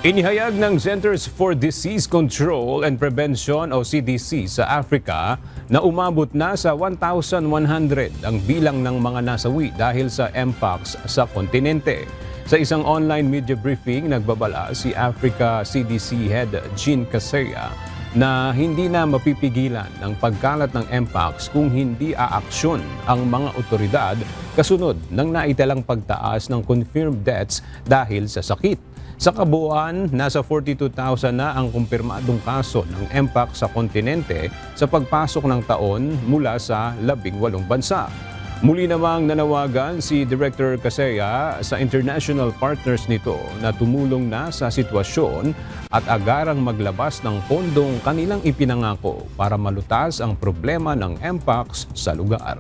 Inihayag ng Centers for Disease Control and Prevention o CDC sa Africa na umabot na sa 1,100 ang bilang ng mga nasawi dahil sa mpox sa kontinente. Sa isang online media briefing, nagbabala si Africa CDC Head Jean Kaseya na hindi na mapipigilan ang pagkalat ng mpox kung hindi aaksyon ang mga otoridad kasunod ng naitalang pagtaas ng confirmed deaths dahil sa sakit. Sa kabuuan, nasa 42,000 na ang kumpirmadong kaso ng mpox sa kontinente sa pagpasok ng taon mula sa 18 bansa. Muli namang nanawagan si Director Kaseya sa international partners nito na tumulong na sa sitwasyon at agarang maglabas ng pondong kanilang ipinangako para malutas ang problema ng mpox sa lugar.